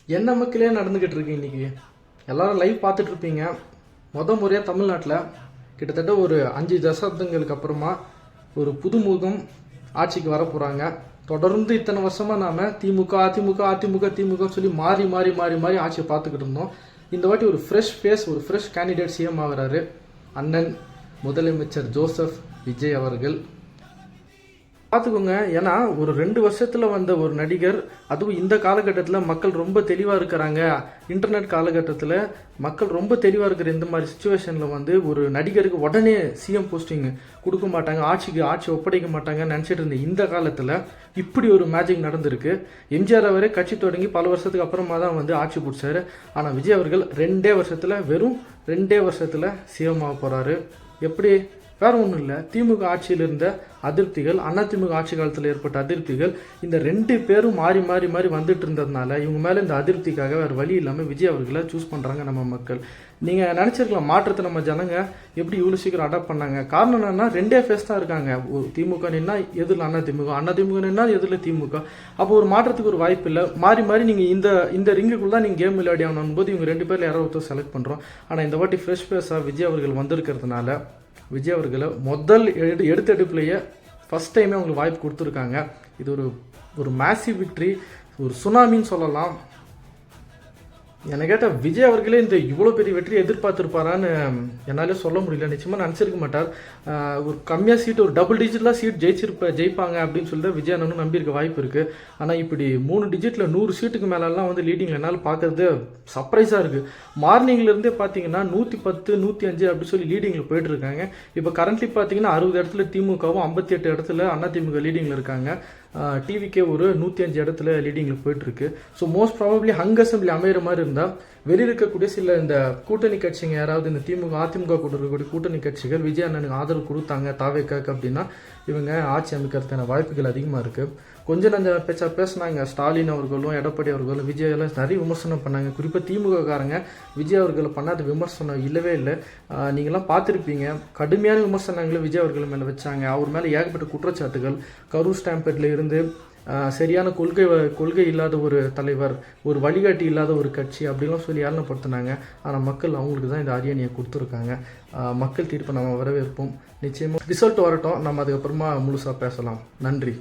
என்ன மக்களே நடந்துக்கிட்டு இருக்கு இன்னைக்கு. எல்லாரும் லைவ் பார்த்துட்டு இருப்பீங்க. முறையாக தமிழ்நாட்டில் கிட்டத்தட்ட ஒரு 5 தசாப்தங்களுக்கு அப்புறமா ஒரு புதுமுகம் ஆட்சிக்கு வர போகிறாங்க. தொடர்ந்து இத்தனை வருஷமாக நாம் திமுக அதிமுக அதிமுக திமுக சொல்லி மாறி மாறி மாறி மாறி ஆட்சியை பார்த்துக்கிட்டு இருந்தோம். இந்த வாட்டி ஒரு ஃப்ரெஷ் ஃபேஸ், ஒரு ஃப்ரெஷ் கேண்டிடேட் சிஎம் ஆகிறாரு. அண்ணன் முதலமைச்சர் ஜோசப் விஜய் அவர்கள். பார்த்துக்கோங்க. ஏன்னா ஒரு 2 வருஷத்தில் வந்த ஒரு நடிகர், அதுவும் இந்த காலகட்டத்தில் மக்கள் ரொம்ப தெளிவாக இருக்கிறாங்க. இன்டர்நெட் காலகட்டத்தில் மக்கள் ரொம்ப தெளிவாக இருக்கிற இந்த மாதிரி சுச்சுவேஷனில் ஒரு நடிகருக்கு உடனே சிஎம் போஸ்டிங் கொடுக்க மாட்டாங்க, ஆட்சி ஒப்படைக்க மாட்டாங்கன்னு நினச்சிட்டு இருந்த இந்த காலத்தில் இப்படி ஒரு மேஜிக் நடந்திருக்கு. எம்ஜிஆர் அவரே கட்சி தொடங்கி பல வருஷத்துக்கு அப்புறமா தான் ஆட்சி பிடிச்சாரு. ஆனால் விஜய் அவர்கள் வெறும் 2 வருஷத்தில் சிஎம் ஆக போகிறாரு. எப்படி? வேற ஒன்றும் இல்லை, திமுக ஆட்சியில் இருந்த அதிருப்திகள், அதிமுக ஆட்சி காலத்தில் ஏற்பட்ட அதிருப்திகள், இந்த 2 பேரும் மாறி மாறி மாறி வந்துட்டு இருந்ததுனால இவங்க மேலே இந்த அதிருப்திக்காக வேறு வழி இல்லாமல் விஜய் அவர்களை சூஸ் பண்ணுறாங்க நம்ம மக்கள். நீங்கள் நினச்சிருக்கலாம் மாற்றத்தை நம்ம ஜனங்க எப்படி இவ்வளோ சீக்கிரம் அடாப்ட் பண்ணாங்க. காரணம் என்னன்னா 2 ஃபேஸ் தான் இருக்காங்க. ஒரு திமுக நின்னா எதிரில் அதிமுக நின்னா எதிரில் திமுக. அப்போ ஒரு மாற்றத்துக்கு ஒரு வாய்ப்பு இல்லை. மாறி மாறி நீங்கள் இந்த ரிங்குக்குள்ள தான் நீங்கள் கேம் விளையாடி ஆகணும் போது இவங்க 2 பேரில் யாரோ ஒருத்தர் செலக்ட் பண்ணுறோம். ஆனால் இந்த வாட்டி ஃப்ரெஷ் ஃபேஸாக விஜய் அவர்கள் வந்திருக்கிறதுனால விஜய் அவர்களை முதல் எடுத்தெடுப்புலேயே ஃபஸ்ட் டைமே அவங்களுக்கு வாய்ப்பு கொடுத்துருக்காங்க. இது ஒரு மேசிவ் விக்ட்ரி, ஒரு சுனாமின்னு சொல்லலாம். என்னை கேட்டால் விஜய் அவர்களே இந்த இவ்வளோ பெரிய வெற்றியை எதிர்பார்த்துருப்பாரான்னு என்னாலே சொல்ல முடியல. நிச்சயமாக நினச்சிருக்க மாட்டார். ஒரு கம்மியாக சீட், ஒரு டபுள் டிஜிட்லாம் சீட் ஜெயிப்பாங்க அப்படின்னு சொல்லிட்டு விஜய் அண்ணனும் நம்பியிருக்க வாய்ப்பு இருக்குது. ஆனால் இப்படி 3 டிஜிட்டில் 100 சீட்டுக்கு மேலெல்லாம் லீடிங்கில் என்னால் பார்க்குறது சர்ப்ரைஸாக இருக்குது. மார்னிங்லேருந்தே பார்த்தீங்கன்னா 110 105 அப்படி சொல்லி லீடிங்கில் போயிட்டுருக்காங்க. இப்போ கரண்ட்லி பார்த்தீங்கன்னா 60 இடத்துல திமுகவும் 58 இடத்துல அதிமுக லீடிங்கில் இருக்காங்க. டிவிக்கே ஒரு 105 இடத்துல லீடிங்கில் போயிட்டுருக்கு. ஸோ மோஸ்ட் ப்ராபப்ளி ஹங் அசம்பிளி அமைகிற மாதிரி இருந்தால் வெளியில் இருக்கக்கூடிய சில இந்த கூட்டணி கட்சிங்க யாராவது இந்த திமுக அதிமுக கூட இருக்கக்கூடிய கூட்டணி கட்சிகள் விஜய் அண்ணனுக்கு ஆதரவு கொடுத்தாங்க தாவேக்காக்கு அப்படின்னா இவங்க ஆட்சி அமைக்கிறதுக்கான வாய்ப்புகள் அதிகமாக இருக்குது. கொஞ்சம் நஞ்ச பேசினாங்க ஸ்டாலின் அவர்களும் எடப்பாடி அவர்களும் விஜய் எல்லாம் நிறைய விமர்சனம் பண்ணாங்க. குறிப்பாக திமுக காரங்க விஜய் அவர்களை பண்ணாத விமர்சனம் இல்லவே இல்லை. நீங்களாம் பார்த்துருப்பீங்க, கடுமையான விமர்சனங்களை விஜய் அவர்கள் மேலே வச்சாங்க. அவர் மேலே ஏகப்பட்ட குற்றச்சாட்டுகள், கரூர் ஸ்டாம்பேட்டில் இருந்து சரியான கொள்கை இல்லாத ஒரு தலைவர், ஒரு வழிகாட்டி இல்லாத ஒரு கட்சி அப்படிலாம் சொல்லி ஏளனப்படுத்தினாங்க. ஆனால் மக்கள் அவங்களுக்கு தான் இந்த அரியணையை கொடுத்துருக்காங்க. மக்கள் தீர்ப்பை நம்ம வரவேற்போம். நிச்சயமாக ரிசல்ட் வரட்டும், நம்ம அதுக்கப்புறமா முழுசாக பேசலாம். நன்றி.